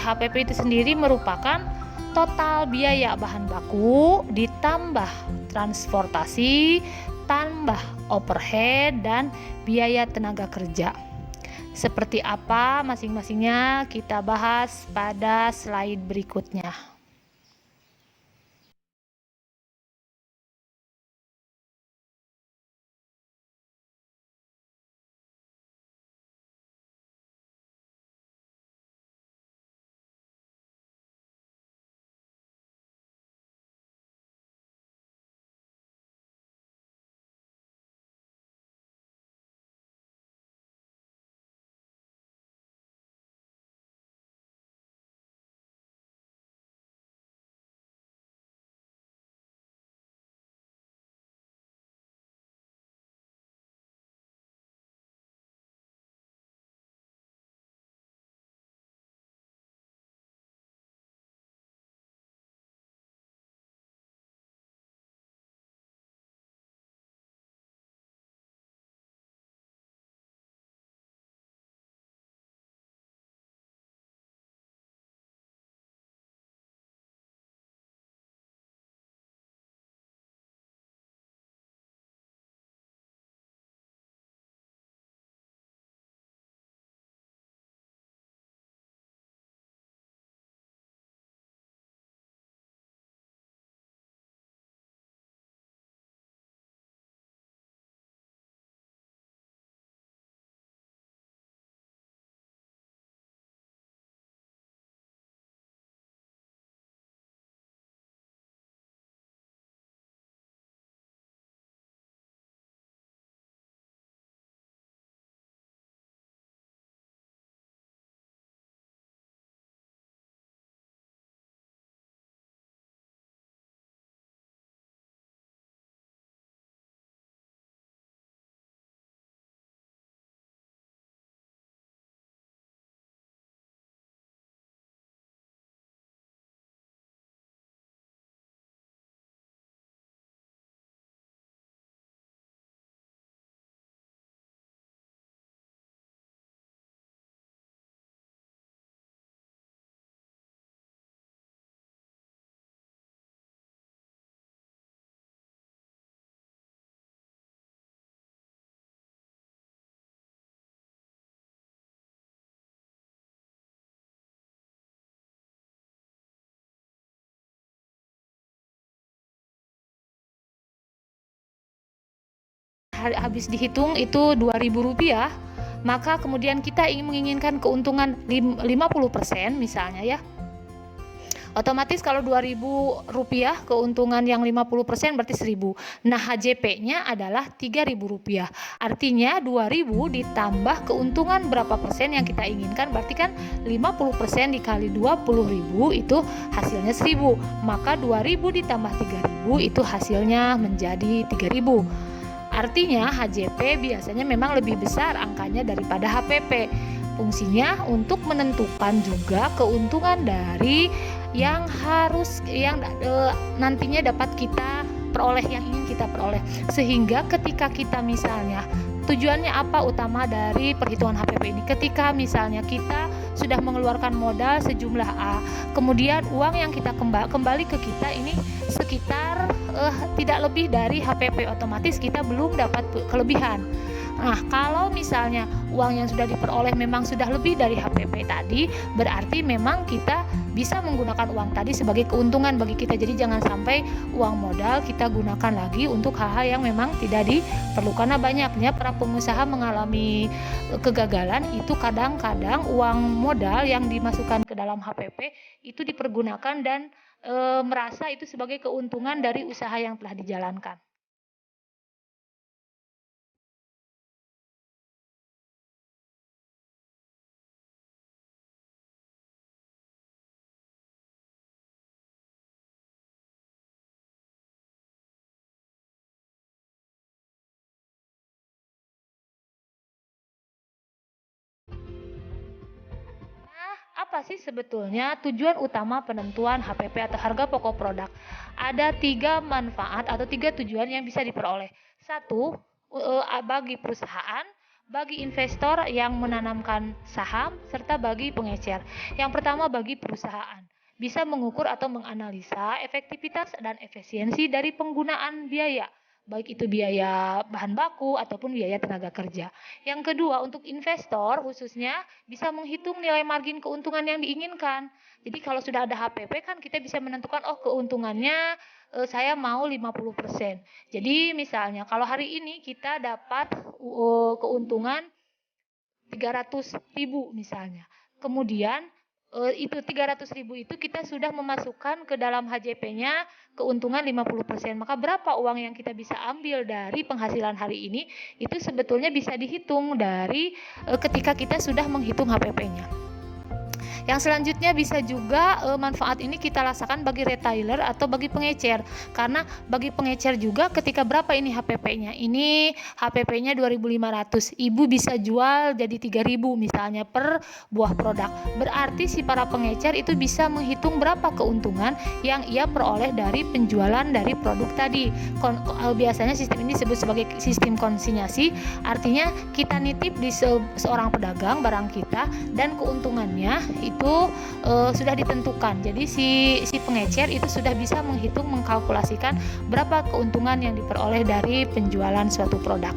HPP itu sendiri merupakan total biaya bahan baku ditambah transportasi, tambah overhead, dan biaya tenaga kerja. Seperti apa masing-masingnya kita bahas pada slide berikutnya. Habis dihitung itu Rp2.000, maka kemudian kita menginginkan keuntungan 50% misalnya ya. Otomatis kalau Rp2.000 keuntungan yang 50% berarti 1.000. Nah, HJP-nya adalah Rp3.000. Artinya 2.000 ditambah keuntungan berapa persen yang kita inginkan, berarti kan 50% dikali 20.000 itu hasilnya 1.000. Maka 2.000 ditambah 3.000 itu hasilnya menjadi 3.000. Artinya HJP biasanya memang lebih besar angkanya daripada HPP. Fungsinya untuk menentukan juga keuntungan dari yang nantinya dapat kita peroleh, yang ingin kita peroleh. Sehingga ketika kita misalnya, tujuannya apa utama dari perhitungan HPP ini? Ketika misalnya kita sudah mengeluarkan modal sejumlah A, kemudian uang yang kita kembali ke kita ini sekitar tidak lebih dari HPP, otomatis kita belum dapat kelebihan. Nah, kalau misalnya uang yang sudah diperoleh memang sudah lebih dari HPP tadi, berarti memang kita bisa menggunakan uang tadi sebagai keuntungan bagi kita. Jadi jangan sampai uang modal kita gunakan lagi untuk hal-hal yang memang tidak diperlukan. Karena banyaknya para pengusaha mengalami kegagalan itu kadang-kadang uang modal yang dimasukkan ke dalam HPP itu dipergunakan dan merasa itu sebagai keuntungan dari usaha yang telah dijalankan. Apa sih sebetulnya tujuan utama penentuan HPP atau harga pokok produk? Ada 3 manfaat atau 3 tujuan yang bisa diperoleh. 1, bagi perusahaan bagi investor yang menanamkan saham, serta bagi pengecer. Yang pertama bagi perusahaan, bisa mengukur atau menganalisa efektivitas dan efisiensi dari penggunaan biaya, baik itu biaya bahan baku ataupun biaya tenaga kerja. Yang kedua, untuk investor khususnya bisa menghitung nilai margin keuntungan yang diinginkan. Jadi kalau sudah ada HPP kan kita bisa menentukan, oh keuntungannya saya mau 50%. Jadi misalnya kalau hari ini kita dapat keuntungan 300.000 misalnya. Kemudian itu 300.000 itu kita sudah memasukkan ke dalam HJP-nya keuntungan 50%. Maka berapa uang yang kita bisa ambil dari penghasilan hari ini itu sebetulnya bisa dihitung dari ketika kita sudah menghitung HPP-nya. Yang selanjutnya bisa juga manfaat ini kita rasakan bagi retailer atau bagi pengecer. Karena bagi pengecer juga ketika berapa ini HPP-nya? Ini HPP-nya 2.500. Ibu bisa jual jadi 3.000 misalnya per buah produk. Berarti si para pengecer itu bisa menghitung berapa keuntungan yang ia peroleh dari penjualan dari produk tadi. Biasanya sistem ini disebut sebagai sistem konsinyasi. Artinya kita nitip di seorang pedagang barang kita dan keuntungannya itu sudah ditentukan. Jadi si pengecer itu sudah bisa menghitung, mengkalkulasikan berapa keuntungan yang diperoleh dari penjualan suatu produk.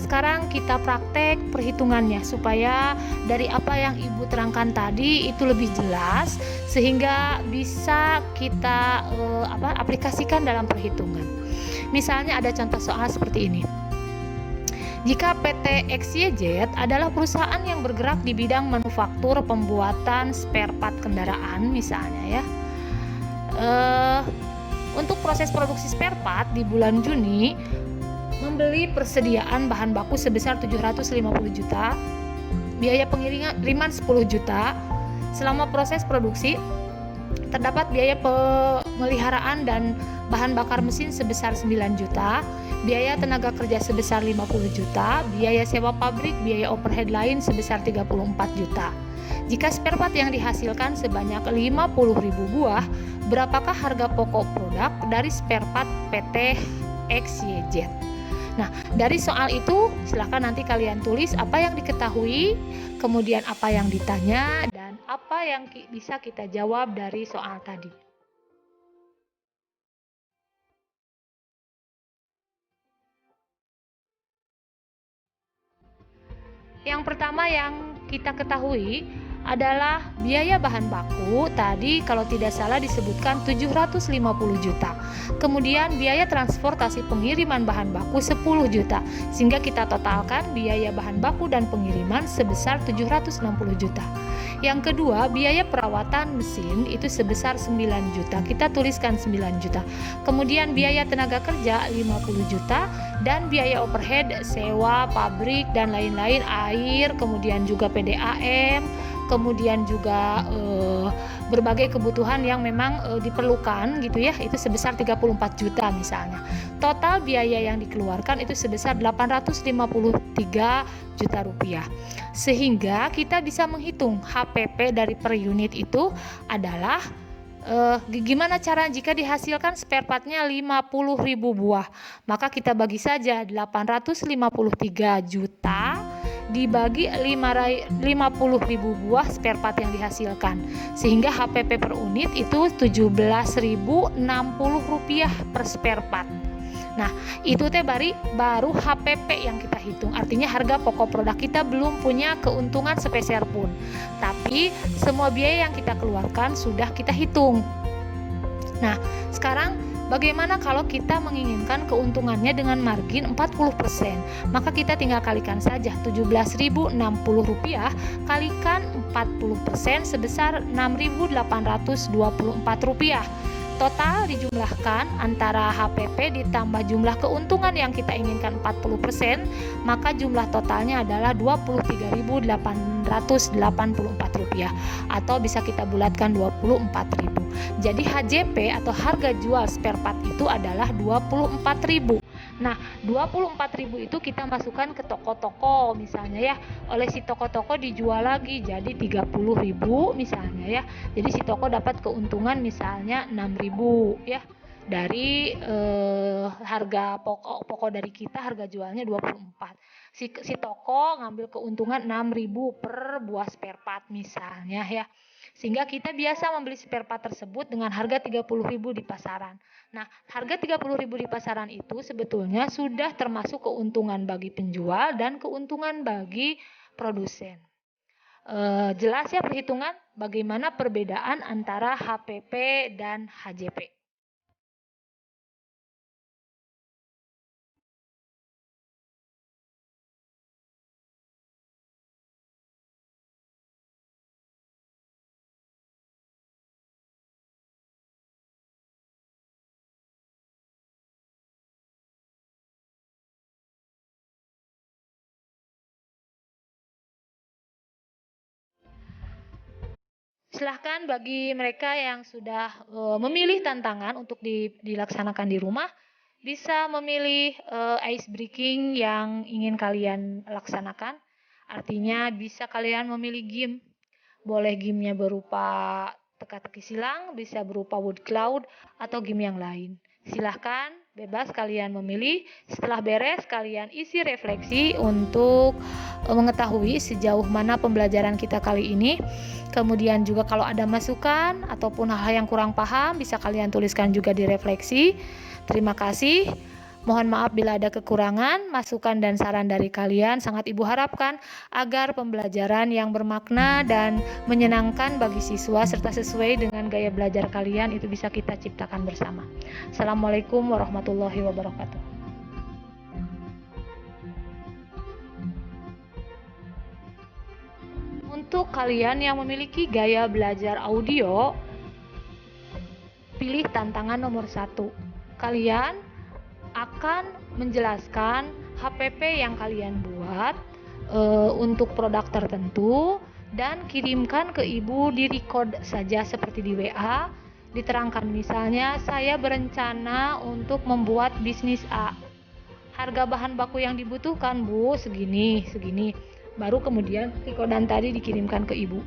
Sekarang kita praktek perhitungannya supaya dari apa yang Ibu terangkan tadi itu lebih jelas sehingga bisa kita aplikasikan dalam perhitungan. Misalnya ada contoh soal seperti ini. Jika PT XYZ adalah perusahaan yang bergerak di bidang manufaktur pembuatan spare part kendaraan misalnya ya. Untuk proses produksi spare part di bulan Juni membeli persediaan bahan baku sebesar 750 juta, biaya pengiriman 10 juta. Selama proses produksi terdapat biaya pemeliharaan dan bahan bakar mesin sebesar 9 juta, biaya tenaga kerja sebesar 50 juta, biaya sewa pabrik, biaya overhead lain sebesar 34 juta. Jika spare part yang dihasilkan sebanyak 50.000 buah, berapakah harga pokok produk dari spare part PT XYZ? Nah, dari soal itu silakan nanti kalian tulis apa yang diketahui, kemudian apa yang ditanya, dan apa yang bisa kita jawab dari soal tadi. Yang pertama yang kita ketahui adalah biaya bahan baku tadi kalau tidak salah disebutkan 750 juta. Kemudian biaya transportasi pengiriman bahan baku 10 juta. Sehingga kita totalkan biaya bahan baku dan pengiriman sebesar 760 juta. Yang kedua, biaya perawatan mesin itu sebesar 9 juta. Kita tuliskan 9 juta. Kemudian biaya tenaga kerja 50 juta dan biaya overhead, sewa, pabrik dan lain-lain, air, kemudian juga PDAM, kemudian juga berbagai kebutuhan yang memang diperlukan gitu ya, itu sebesar 34 juta misalnya. Total biaya yang dikeluarkan itu sebesar 853 juta rupiah. Sehingga kita bisa menghitung HPP dari per unit itu adalah gimana cara jika dihasilkan spare partnya 50.000 buah, maka kita bagi saja 853 juta dibagi 50.000 buah spare part yang dihasilkan, sehingga HPP per unit itu 17.060 rupiah per spare part. Nah, itu baru HPP yang kita hitung. Artinya harga pokok produk kita belum punya keuntungan sepeser pun. Tapi semua biaya yang kita keluarkan sudah kita hitung. Nah, sekarang bagaimana kalau kita menginginkan keuntungannya dengan margin 40%? Maka kita tinggal kalikan saja 17.060 rupiah kalikan 40% sebesar 6.824 rupiah. Total dijumlahkan antara HPP ditambah jumlah keuntungan yang kita inginkan 40%, maka jumlah totalnya adalah 23.884 rupiah atau bisa kita bulatkan 24.000. Jadi HJP atau harga jual spare part itu adalah 24.000. Nah, 24.000 itu kita masukkan ke toko-toko misalnya ya. Oleh si toko-toko dijual lagi jadi 30.000 misalnya ya. Jadi si toko dapat keuntungan misalnya 6.000 ya. Dari harga pokok dari kita harga jualnya 24. Si toko ngambil keuntungan 6.000 per buah spare part misalnya ya. Sehingga kita biasa membeli spare part tersebut dengan harga 30.000 di pasaran. Nah, harga 30.000 di pasaran itu sebetulnya sudah termasuk keuntungan bagi penjual dan keuntungan bagi produsen. Jelas ya perhitungan bagaimana perbedaan antara HPP dan HJP. Silahkan bagi mereka yang sudah memilih tantangan untuk dilaksanakan di rumah, bisa memilih ice breaking yang ingin kalian laksanakan. Artinya bisa kalian memilih game. Boleh gamenya berupa teka-teki silang, bisa berupa wood cloud, atau game yang lain. Silahkan, bebas kalian memilih. Setelah beres, kalian isi refleksi untuk mengetahui sejauh mana pembelajaran kita kali ini. Kemudian juga kalau ada masukan ataupun hal-hal yang kurang paham, bisa kalian tuliskan juga di refleksi. Terima kasih. Mohon maaf bila ada kekurangan, masukan dan saran dari kalian sangat Ibu harapkan agar pembelajaran yang bermakna dan menyenangkan bagi siswa serta sesuai dengan gaya belajar kalian itu bisa kita ciptakan bersama. Assalamualaikum warahmatullahi wabarakatuh. Untuk kalian yang memiliki gaya belajar audio, pilih tantangan nomor 1. Kalian akan menjelaskan HPP yang kalian buat untuk produk tertentu dan kirimkan ke Ibu di record saja seperti di WA. Diterangkan misalnya, saya berencana untuk membuat bisnis A. Harga bahan baku yang dibutuhkan Bu segini. Baru kemudian recordan tadi dikirimkan ke Ibu.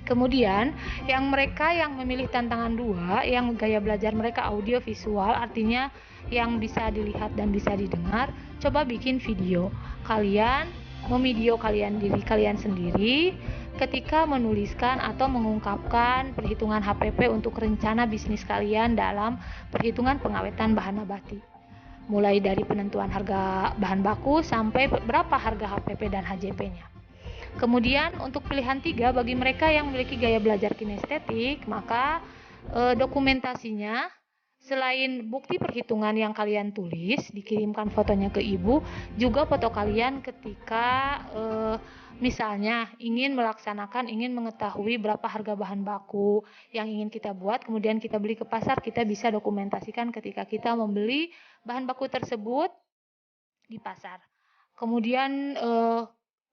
Kemudian yang mereka yang memilih tantangan 2, yang gaya belajar mereka audio visual, artinya yang bisa dilihat dan bisa didengar, coba bikin video. Kalian memvideo diri kalian sendiri ketika menuliskan atau mengungkapkan perhitungan HPP untuk rencana bisnis kalian dalam perhitungan pengawetan bahan nabati. Mulai dari penentuan harga bahan baku sampai berapa harga HPP dan HJP-nya. Kemudian untuk pilihan 3 bagi mereka yang memiliki gaya belajar kinestetik, maka dokumentasinya selain bukti perhitungan yang kalian tulis, dikirimkan fotonya ke Ibu, juga foto kalian ketika misalnya ingin mengetahui berapa harga bahan baku yang ingin kita buat, kemudian kita beli ke pasar, kita bisa dokumentasikan ketika kita membeli bahan baku tersebut di pasar. Kemudian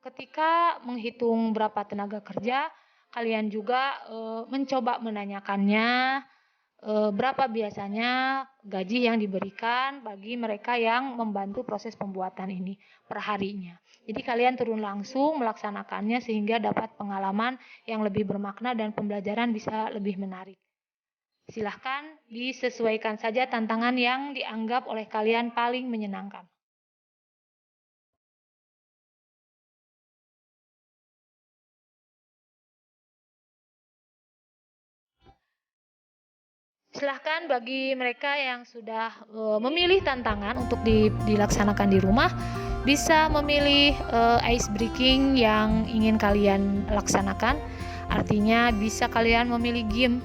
ketika menghitung berapa tenaga kerja, kalian juga mencoba menanyakannya berapa biasanya gaji yang diberikan bagi mereka yang membantu proses pembuatan ini per harinya. Jadi kalian turun langsung melaksanakannya sehingga dapat pengalaman yang lebih bermakna dan pembelajaran bisa lebih menarik. Silahkan disesuaikan saja tantangan yang dianggap oleh kalian paling menyenangkan. Silahkan bagi mereka yang sudah memilih tantangan untuk dilaksanakan di rumah, bisa memilih ice breaking yang ingin kalian laksanakan. Artinya bisa kalian memilih game.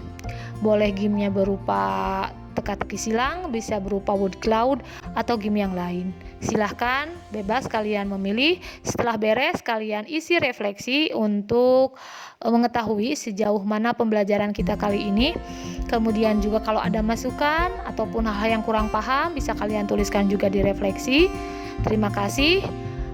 Boleh gamenya berupa teka-teki silang, bisa berupa wood cloud, atau game yang lain. Silahkan, bebas kalian memilih. Setelah beres, kalian isi refleksi untuk mengetahui sejauh mana pembelajaran kita kali ini. Kemudian juga kalau ada masukan ataupun hal-hal yang kurang paham, bisa kalian tuliskan juga di refleksi. Terima kasih.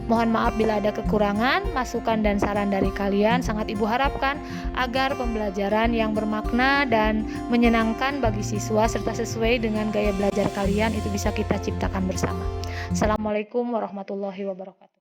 Mohon maaf bila ada kekurangan, masukan dan saran dari kalian. Sangat Ibu harapkan agar pembelajaran yang bermakna dan menyenangkan bagi siswa serta sesuai dengan gaya belajar kalian itu bisa kita ciptakan bersama. Assalamualaikum warahmatullahi wabarakatuh.